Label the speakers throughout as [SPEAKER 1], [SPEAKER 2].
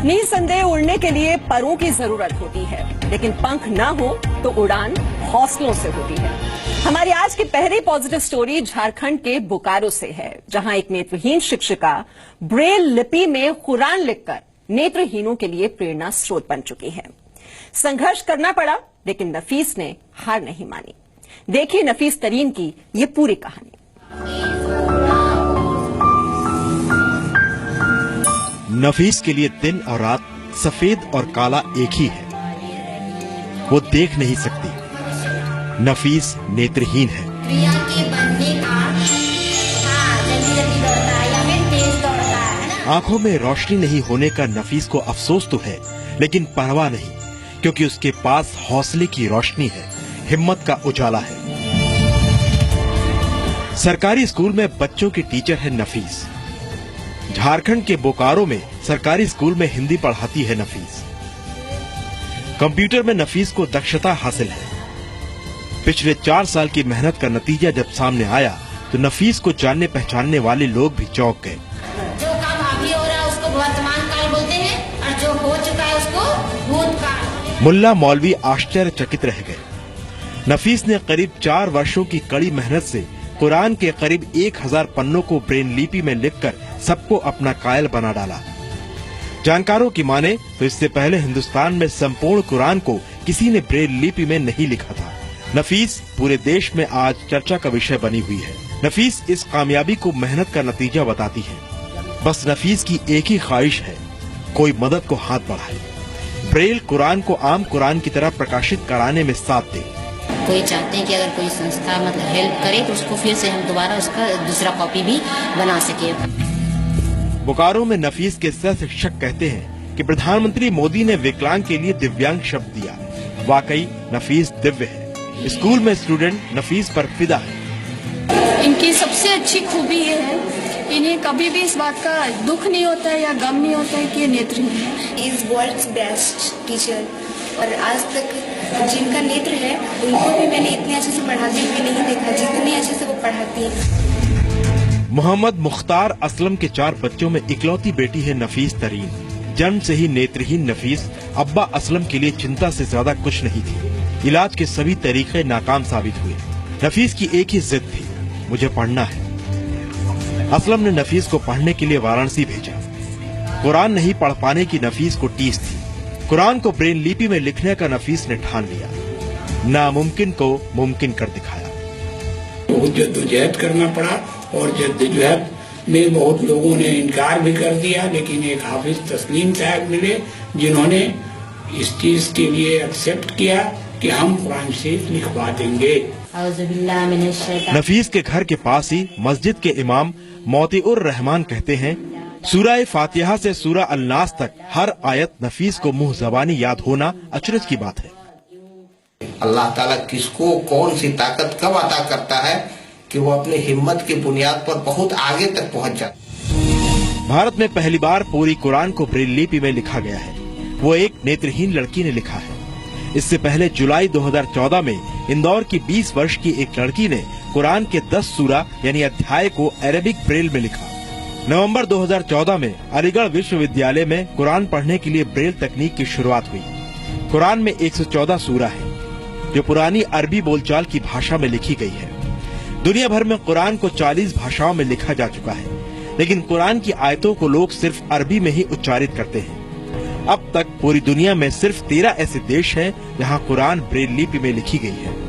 [SPEAKER 1] निसंदेह उड़ने के लिए परों की जरूरत होती है, लेकिन पंख ना हो तो उड़ान हौसलों से होती है। हमारी आज की पहली पॉजिटिव स्टोरी झारखंड के बोकारो से है, जहां एक नेत्रहीन शिक्षिका ब्रेल लिपि में कुरान लिखकर नेत्रहीनों के लिए प्रेरणा स्रोत बन चुकी है। संघर्ष करना पड़ा, लेकिन नफीस ने हार नहीं मानी। देखिए नफीस तरीन की ये पूरी कहानी।
[SPEAKER 2] नफीस के लिए दिन और रात, सफेद और काला एक ही है। वो देख नहीं सकती। नफीस नेत्रहीन है।
[SPEAKER 3] क्रिया के बनने का जल्दी दौड़ता है या फिर तेज दौड़ता है ना।
[SPEAKER 2] आंखों में रोशनी नहीं होने का नफीस को अफसोस तो है, लेकिन परवाह नहीं, क्योंकि उसके पास हौसले की रोशनी है, हिम्मत का उजाला है। सरकारी स्कूल में बच्चों की टीचर है नफीस। झारखंड के बोकारो में सरकारी स्कूल में हिंदी पढ़ाती है नफीस। कंप्यूटर में नफीस को दक्षता हासिल है। पिछले 4 साल की मेहनत का नतीजा जब सामने आया तो नफीस को जानने पहचानने वाले लोग भी चौंक गए।
[SPEAKER 3] जो काम अभी हो रहा है उसको वर्तमान काल बोलते हैं और जो हो चुका है उसको भूतकाल।
[SPEAKER 2] मुल्ला मौलवी आश्चर्यचकित रह गए। नफीस ने करीब 4 वर्षों की कड़ी मेहनत से कुरान के करीब 1000 पन्नों को ब्रेल लिपि में लिखकर सबको अपना कायल बना डाला। जानकारों की माने तो इससे पहले हिंदुस्तान में संपूर्ण कुरान को किसी ने ब्रेल लिपि में नहीं लिखा था। नफीस पूरे देश में आज चर्चा का विषय बनी हुई है। नफीस इस कामयाबी को मेहनत का नतीजा बताती है। बस नफीस की एक ही ख्वाहिश है, कोई मदद को हाथ बढ़ाए, ब्रेल कुरान को आम कुरान की तरह प्रकाशित कराने में साथ दे।
[SPEAKER 3] कोई चाहते हैं कि अगर कोई संस्था हेल्प करे तो उसको फिर से हम दोबारा उसका दूसरा कॉपी भी बना सके।
[SPEAKER 2] बोकारो में नफीस के सह शिक्षक कहते हैं कि प्रधानमंत्री मोदी ने विकलांग के लिए दिव्यांग शब्द दिया। वाकई नफीस दिव्य है। स्कूल में स्टूडेंट नफीस पर फिदा है।
[SPEAKER 4] इनकी सबसे अच्छी खूबी ये है, इन्हें कभी भी इस बात का दुख नहीं होता है या गम नहीं होता है कि ये नेत्रहीन है।
[SPEAKER 5] इज वर्ल्ड्स बेस्ट टीचर, और आज तक जिनका नेत्र है उनको भी मैंने इतने अच्छे से पढ़ाते हुए नहीं देखा जितने अच्छे से वो पढ़ाती है।
[SPEAKER 2] मोहम्मद मुख्तार असलम के 4 बच्चों में इकलौती बेटी है नफीस तरीन। जन्म से ही नेत्रहीन नफीस अब्बा असलम के लिए चिंता से ज्यादा कुछ नहीं थी। इलाज के सभी तरीके नाकाम साबित हुए। नफीस की एक ही जिद थी, मुझे पढ़ना है। असलम ने नफीस को पढ़ने के लिए वाराणसी भेजा। कुरान नहीं पढ़ पाने की नफीस को टीस थी। कुरान को ब्रेल लिपि में लिखने का नफीस ने ठान लिया। नामुमकिन को मुमकिन कर दिखाया।
[SPEAKER 6] बहुत जद्दोजहद करना पड़ा और जद्दोजहद में बहुत लोगों ने इनकार भी कर दिया, लेकिन एक हाफिज तस्लीम साहब मिले जिन्होंने इस चीज के लिए एक्सेप्ट किया कि हम कुरान शरीफ लिखवा देंगे।
[SPEAKER 2] नफीस के घर के पास ही मस्जिद के इमाम मोतीउर रहमान कहते हैं, सूरह फातिहा से सूरह अल-नास तक हर आयत नफीस को मुंह जबानी याद होना अचरज की बात है।
[SPEAKER 7] अल्लाह ताला किसको कौन सी ताकत कब अता करता है कि वो अपनी हिम्मत की बुनियाद पर बहुत आगे तक पहुंच जाता।
[SPEAKER 2] भारत में पहली बार पूरी कुरान को ब्रेल लिपि में लिखा गया है। वो एक नेत्रहीन लड़की ने लिखा है। इससे पहले जुलाई 2014 में इंदौर की 20 वर्ष की एक लड़की ने कुरान के 10 सूरा यानी अध्याय को अरेबिक ब्रेल में लिखा। नवंबर 2014 में अलीगढ़ विश्वविद्यालय में कुरान पढ़ने के लिए ब्रेल तकनीक की शुरुआत हुई। कुरान में 114 सूरा है, जो पुरानी अरबी बोलचाल की भाषा में लिखी गई है। दुनिया भर में कुरान को 40 भाषाओं में लिखा जा चुका है, लेकिन कुरान की आयतों को लोग सिर्फ अरबी में ही उच्चारित करते हैं। अब तक पूरी दुनिया में सिर्फ 13 ऐसे देश हैं जहां कुरान ब्रेल लिपि में लिखी गई है।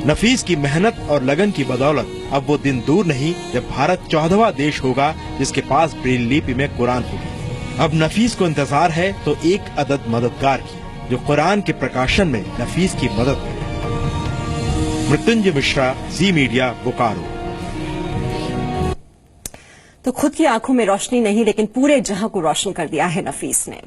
[SPEAKER 2] नफीस की मेहनत और लगन की बदौलत अब वो दिन दूर नहीं जब भारत 14वां देश होगा जिसके पास ब्रेल लिपि में कुरान होगी। अब नफीस को इंतजार है तो एक अदद मददगार की, जो कुरान के प्रकाशन में नफीस की मदद करे। मृत्युंजय मिश्रा, जी मीडिया, बोकारो।
[SPEAKER 1] तो खुद की आंखों में रोशनी नहीं, लेकिन पूरे जहां को रोशन कर दिया है नफीस ने।